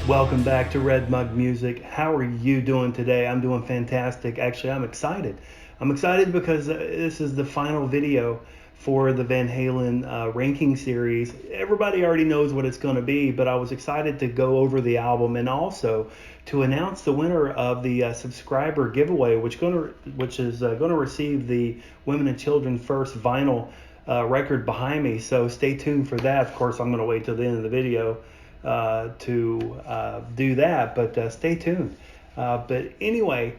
Welcome back to Red Mug Music. How are you doing today? I'm doing fantastic. Actually, I'm excited. I'm excited because this is the final video for the Van Halen ranking series. Everybody already knows what it's going to be, but I was excited to go over the album and also to announce the winner of the subscriber giveaway, which is going to receive the Women and Children First vinyl record behind me. So stay tuned for that. Of course, I'm going to wait till the end of the video to do that, but stay tuned. But anyway,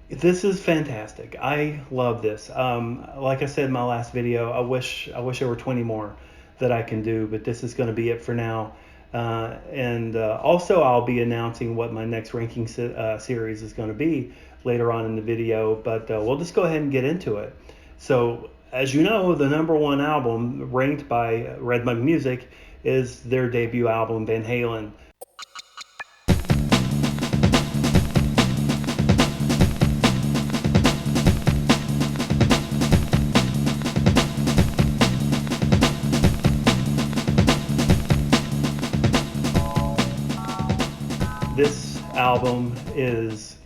this is fantastic. I love this. Like I said in my last video, I wish there were 20 more that I can do, but this is going to be it for now. And also I'll be announcing what my next ranking series is going to be later on in the video, but we'll just go ahead and get into it. So as you know, the #1 album ranked by Red Mug Music is their debut album, Van Halen. This album is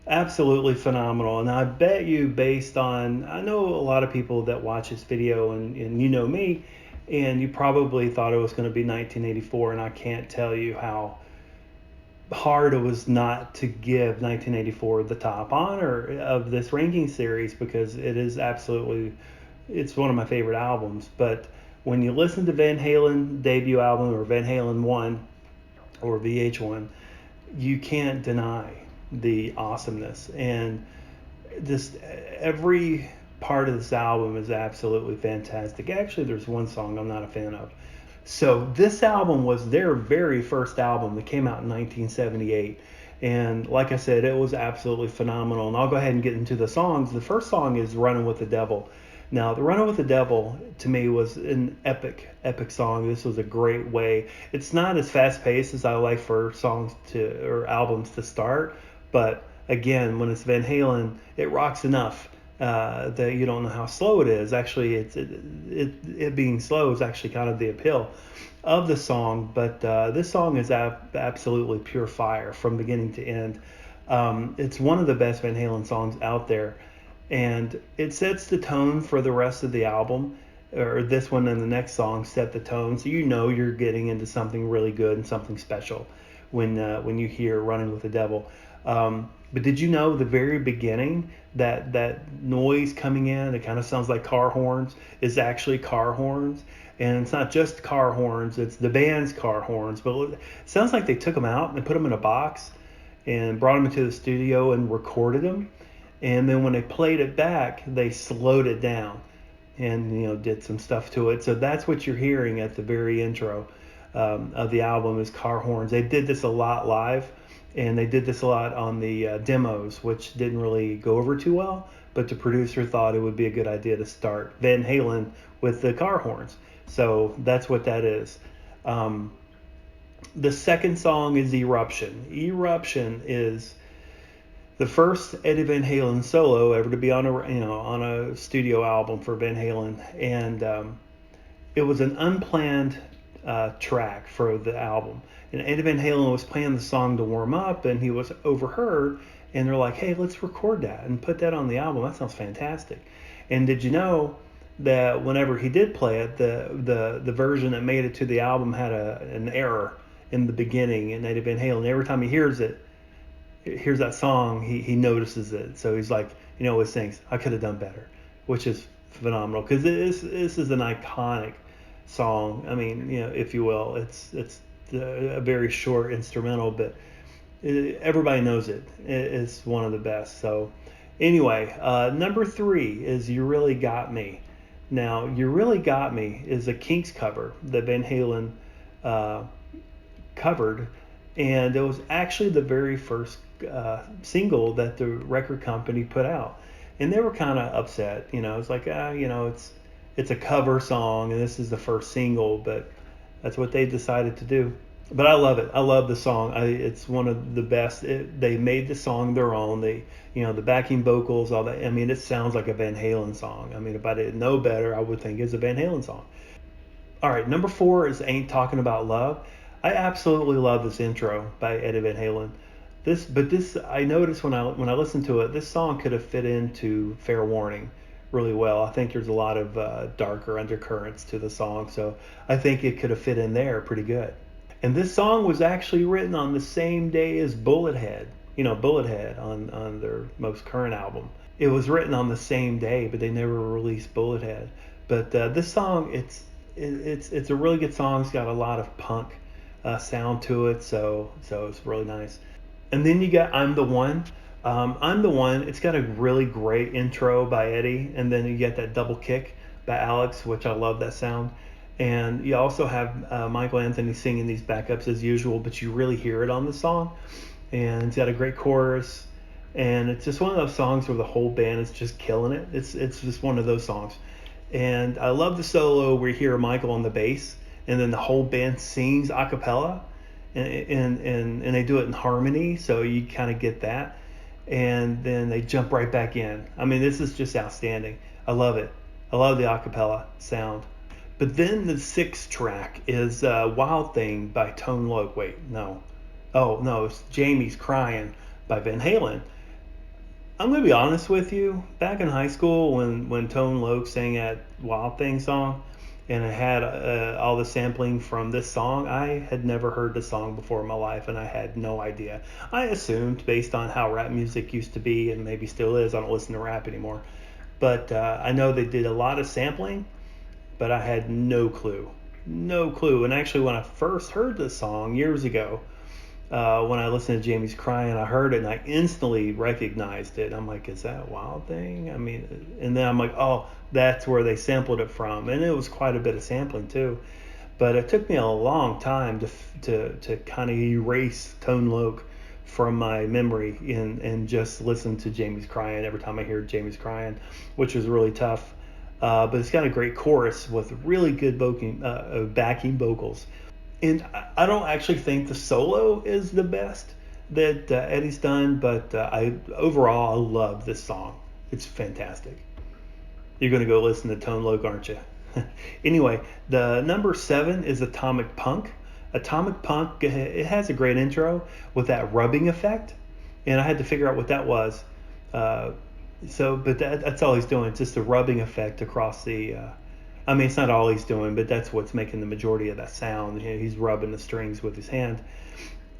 absolutely phenomenal, and I bet you, based on, I know a lot of people that watch this video, and you know me, and you probably thought it was going to be 1984, and I can't tell you how hard it was not to give 1984 the top honor of this ranking series, because it is absolutely, it's one of my favorite albums. But when you listen to Van Halen debut album, or Van Halen 1 or VH1, you can't deny the awesomeness, and just every part of this album is absolutely fantastic. Actually, there's one song I'm not a fan of. So this album was their very first album that came out in 1978, and like I said, it was absolutely phenomenal. And I'll go ahead and get into the songs. The first song is Runnin' with the Devil. Now, the Runnin' with the Devil, to me, was an epic song. This was a great way. It's not as fast-paced as I like for songs or albums to start, but again, when it's Van Halen, it rocks enough that you don't know how slow it is. Actually, it being slow is actually kind of the appeal of the song. But this song is absolutely pure fire from beginning to end. It's one of the best Van Halen songs out there, and it sets the tone for the rest of the album. Or this one and the next song set the tone, so you know you're getting into something really good and something special when you hear Runnin' with the Devil. But did you know the very beginning that noise coming in, it kind of sounds like car horns, is actually car horns? And it's not just car horns, it's the band's car horns. But it sounds like they took them out and put them in a box and brought them into the studio and recorded them. And then when they played it back, they slowed it down and did some stuff to it. So that's what you're hearing at the very intro of the album, is car horns. They did this a lot live, and they did this a lot on the demos, which didn't really go over too well, but the producer thought it would be a good idea to start Van Halen with the car horns. So that's what that is. The second song is Eruption. Eruption is the first Eddie Van Halen solo ever to be on a studio album for Van Halen, and it was an unplanned track for the album. And Eddie Van Halen was playing the song to warm up, and he was overheard, and they're like, "Hey, let's record that and put that on the album. That sounds fantastic." And did you know that whenever he did play it, the version that made it to the album had an error in the beginning, and Eddie Van Halen, every time he hears that song, he notices it. So he's like, always thinks, I could have done better, which is phenomenal, because this is an iconic song. I mean, if you will, it's a very short instrumental, but everybody knows it. It's one of the best. So anyway, number 3 is You Really Got Me. Now, You Really Got Me is a Kinks cover that Van Halen covered, and it was actually the very first single that the record company put out, and they were kind of upset. It's like, it's a cover song, and this is the first single, but that's what they decided to do. But I love it. I love the song. It's one of the best. They made the song their own. They, the backing vocals, all that. I mean, it sounds like a Van Halen song. I mean, if I didn't know better, I would think it's a Van Halen song. All right, number 4 is Ain't Talking About Love. I absolutely love this intro by Eddie Van Halen. This I noticed when I listened to it, this song could have fit into Fair Warning really well. I think there's a lot of darker undercurrents to the song, so I think it could have fit in there pretty good. And this song was actually written on the same day as Bullethead. Bullethead on their most current album. It was written on the same day, but they never released Bullethead. But this song, it's a really good song. It's got a lot of punk sound to it, so it's really nice. And then you got I'm the One. I'm the One. It's got a really great intro by Eddie, and then you get that double kick by Alex, which I love that sound. And you also have Michael Anthony singing these backups as usual, but you really hear it on the song. And it's got a great chorus, and it's just one of those songs where the whole band is just killing it. It's just one of those songs. And I love the solo where you hear Michael on the bass, and then the whole band sings a cappella, and they do it in harmony, so you kind of get that. And then they jump right back in. I mean, this is just outstanding. I love it. I love the a cappella sound. But then the sixth track is Wild Thing by Tone Loc. Wait, no. Oh, no, it's Jamie's Cryin by Van Halen. I'm going to be honest with you. Back in high school, when Tone Loc sang that Wild Thing song, and it had all the sampling from this song, I had never heard the song before in my life, and I had no idea. I assumed, based on how rap music used to be, and maybe still is, I don't listen to rap anymore. But I know they did a lot of sampling, but I had no clue. No clue. And actually, when I first heard this song years ago, when I listened to Jamie's Cryin, I heard it and I instantly recognized it. I'm like, is that a Wild Thing? I mean, and then I'm like, oh, that's where they sampled it from. And it was quite a bit of sampling too. But it took me a long time to kind of erase Tone Loc from my memory and just listen to Jamie's Cryin every time I hear Jamie's Cryin, which was really tough. But it's got a great chorus with really good backing vocals. And I don't actually think the solo is the best that Eddie's done, but overall I love this song. It's fantastic. You're going to go listen to Tone Loc, aren't you? Anyway, the number 7 is Atomic Punk. Atomic Punk, it has a great intro with that rubbing effect, and I had to figure out what that was. But that's all he's doing. It's just a rubbing effect across the... I mean, it's not all he's doing, but that's what's making the majority of that sound. He's rubbing the strings with his hand.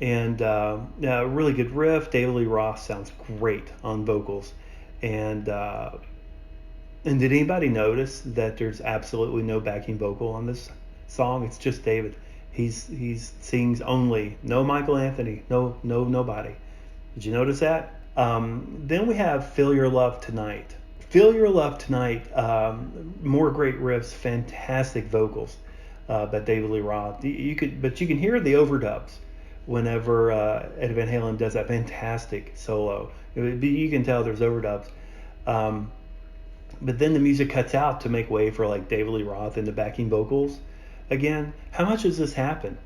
And really good riff. David Lee Roth sounds great on vocals. And did anybody notice that there's absolutely no backing vocal on this song? It's just David. He sings only. No Michael Anthony. No nobody. Did you notice that? Then we have Feel Your Love Tonight. Feel Your Love Tonight, more great riffs, fantastic vocals by David Lee Roth. But you can hear the overdubs whenever Eddie Van Halen does that fantastic solo. You can tell there's overdubs. But then the music cuts out to make way for like David Lee Roth and the backing vocals. Again, how much does this happen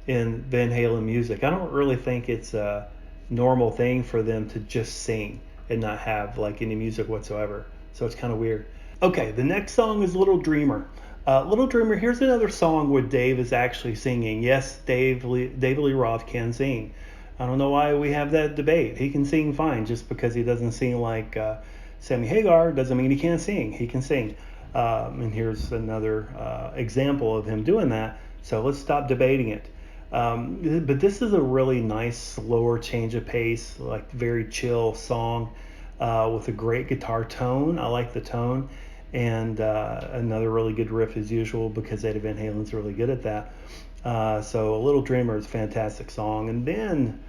in Van Halen music? I don't really think it's a normal thing for them to just sing and not have like any music whatsoever. So it's kind of weird. Okay, the next song is Little Dreamer. Little Dreamer, here's another song where Dave is actually singing. Yes, David Lee Roth can sing. I don't know why we have that debate. He can sing fine. Just because he doesn't sing like Sammy Hagar doesn't mean he can't sing. He can sing. And here's another example of him doing that. So let's stop debating it. But this is a really nice, slower change of pace, like very chill song with a great guitar tone. I like the tone. And another really good riff as usual because Eddie Van Halen's really good at that. So Little Dreamer is a fantastic song. And then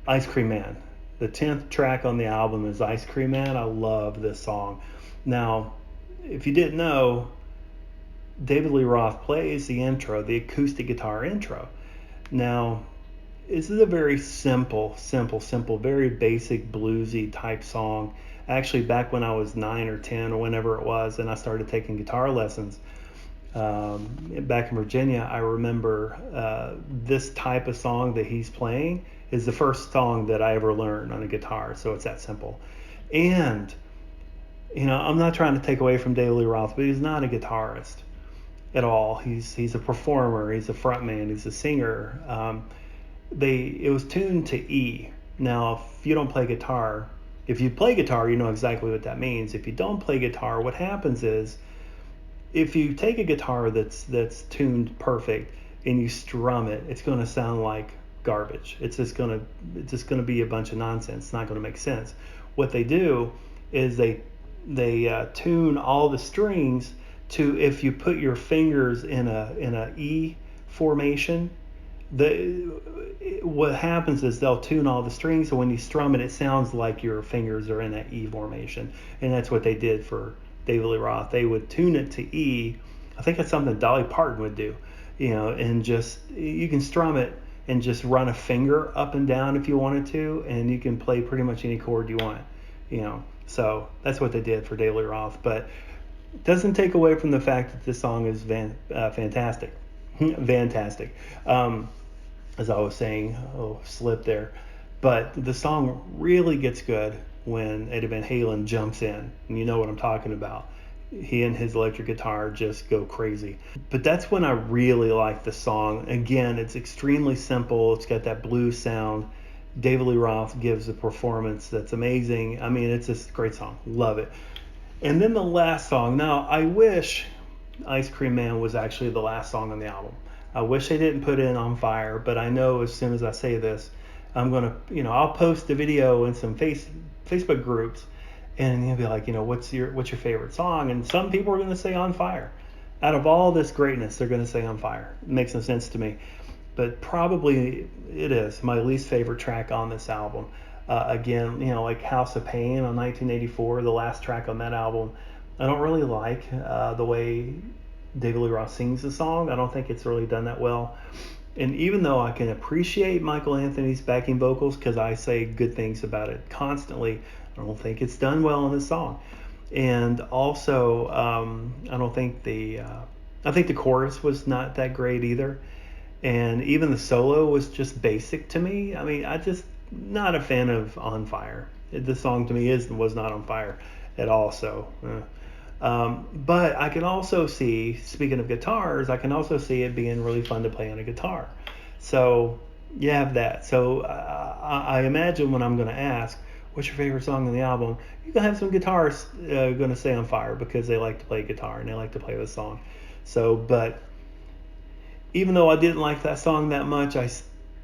Ice Cream Man. The 10th track on the album is Ice Cream Man. I love this song. Now, if you didn't know, David Lee Roth plays the intro, the acoustic guitar intro. Now, this is a very simple, very basic bluesy type song. Actually, back when I was 9 or 10 or whenever it was, and I started taking guitar lessons back in Virginia, I remember this type of song that he's playing is the first song that I ever learned on a guitar. So it's that simple. And, I'm not trying to take away from David Lee Roth, but he's not a guitarist. at all. He's a performer. He's a frontman. He's a singer. It was tuned to E. Now, if you don't play guitar, if you play guitar, you know exactly what that means. If you don't play guitar, what happens is, if you take a guitar that's tuned perfect and you strum it, it's going to sound like garbage. It's just going to be a bunch of nonsense. It's not going to make sense. What they do is they tune all the strings to, if you put your fingers in a E formation, what happens is they'll tune all the strings, so when you strum it, it sounds like your fingers are in that E formation. And that's what they did for David Lee Roth. They would tune it to E. I think that's something Dolly Parton would do, and just, you can strum it and just run a finger up and down if you wanted to, and you can play pretty much any chord you want, So that's what they did for David Lee Roth, but it doesn't take away from the fact that this song is fantastic. Fantastic. As I was saying, slip there. But the song really gets good when Eddie Van Halen jumps in, and you know what I'm talking about. He and his electric guitar just go crazy. But that's when I really like the song. Again, it's extremely simple. It's got that blues sound. David Lee Roth gives a performance that's amazing. I mean, it's just a great song. Love it. And then the last song. Now, I wish Ice Cream Man was actually the last song on the album. I wish they didn't put in On Fire, but I know as soon as I say this, I'm going to, I'll post the video in some Facebook groups, and you'll be like, what's your favorite song? And some people are going to say On Fire. Out of all this greatness, they're going to say On Fire. It makes no sense to me, but probably it is my least favorite track on this album. Again, like House of Pain on 1984, the last track on that album, I don't really like the way David Lee Roth sings the song. I don't think it's really done that well. And even though I can appreciate Michael Anthony's backing vocals, because I say good things about it constantly, I don't think it's done well in this song. And also, I don't think I think the chorus was not that great either. And even the solo was just basic to me. I mean, I just not a fan of On Fire. The song to me was not on fire at all. So. But I can also see, speaking of guitars, I can also see it being really fun to play on a guitar. So you have that. So I imagine when I'm going to ask, what's your favorite song on the album, you're going to have some guitars going to say On Fire, because they like to play guitar and they like to play the song. So, but even though I didn't like that song that much,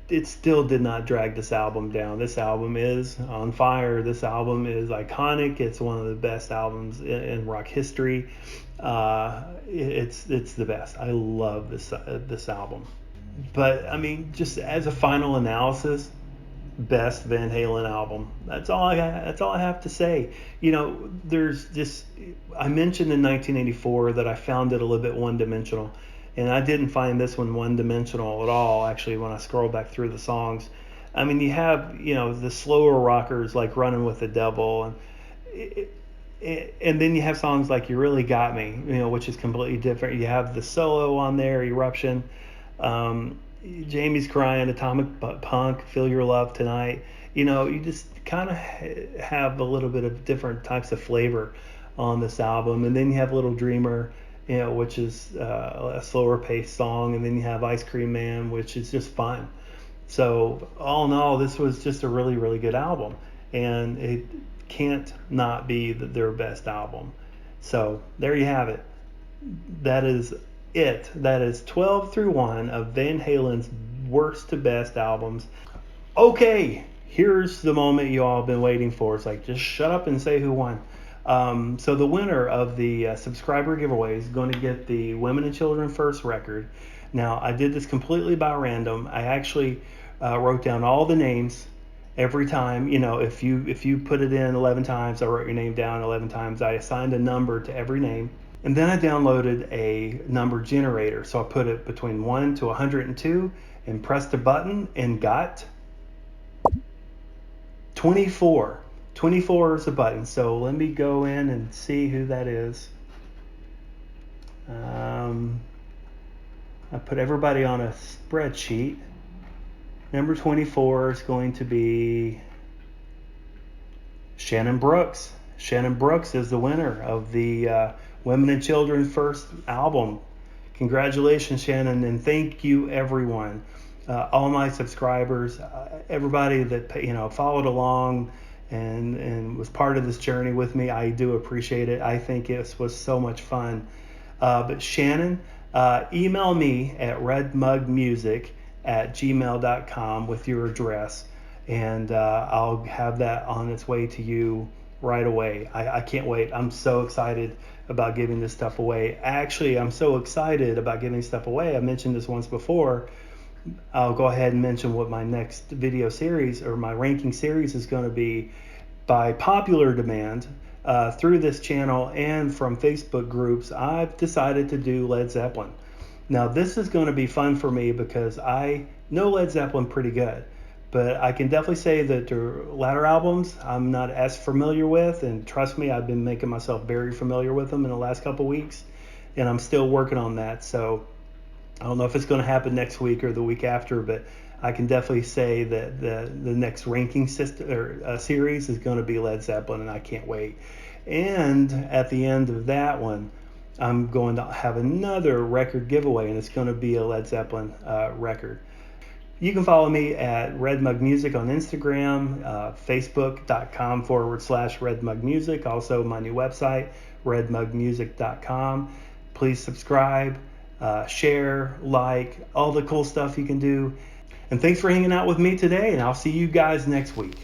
it still did not drag this album down. This album is on fire. This album is iconic. It's one of the best albums in rock history. It's the best. I love this album. But I mean, just as a final analysis, best Van Halen album. That's all I have to say. There's just, I mentioned in 1984 that I found it a little bit one-dimensional. And I didn't find this one one-dimensional at all, actually, when I scroll back through the songs. I mean, you have, the slower rockers like Runnin' with the Devil, and then you have songs like You Really Got Me, which is completely different. You have the solo on there, Eruption, Jamie's Cryin', Atomic Punk, Feel Your Love Tonight. You just kind of have a little bit of different types of flavor on this album. And then you have Little Dreamer, which is a slower paced song, and then you have Ice Cream Man, which is just fun. So all in all, this was just a really, really good album, and it can't not be their best album. So there you have it. That is it. That is 12 through 1 of Van Halen's worst to best albums. Okay, here's the moment you all have been waiting for. It's like, just shut up and say who won. So the winner of the subscriber giveaway is going to get the Women and Children First record. Now, I did this completely by random. I actually wrote down all the names every time. If you put it in 11 times, I wrote your name down 11 times. I assigned a number to every name. And then I downloaded a number generator. So I put it between 1 to 102 and pressed a button and got 24. 24 is a button. So let me go in and see who that is. I put everybody on a spreadsheet. Number 24 is going to be Shannon Brooks. Shannon Brooks is the winner of the Women and Children First album. Congratulations, Shannon, and thank you, everyone. All my subscribers, everybody that followed along and was part of this journey with me. I do appreciate it. I think it was so much fun. But Shannon, email me at redmugmusic@gmail.com with your address, and I'll have that on its way to you right away. I can't wait. I'm so excited about giving this stuff away. Actually, I'm so excited about giving stuff away. I mentioned this once before. I'll go ahead and mention what my next video series or my ranking series is going to be. By popular demand through this channel and from Facebook groups, I've decided to do Led Zeppelin. Now, this is going to be fun for me because I know Led Zeppelin pretty good, but I can definitely say that their latter albums I'm not as familiar with, and trust me, I've been making myself very familiar with them in the last couple weeks, and I'm still working on that. So I don't know if it's going to happen next week or the week after, but I can definitely say that the next ranking system or series is going to be Led Zeppelin, and I can't wait. And at the end of that one, I'm going to have another record giveaway, and it's going to be a Led Zeppelin record. You can follow me at Red Mug Music on Instagram, facebook.com/Red Mug Music. Also, my new website, redmugmusic.com. Please subscribe, share, like, all the cool stuff you can do. And thanks for hanging out with me today, and I'll see you guys next week.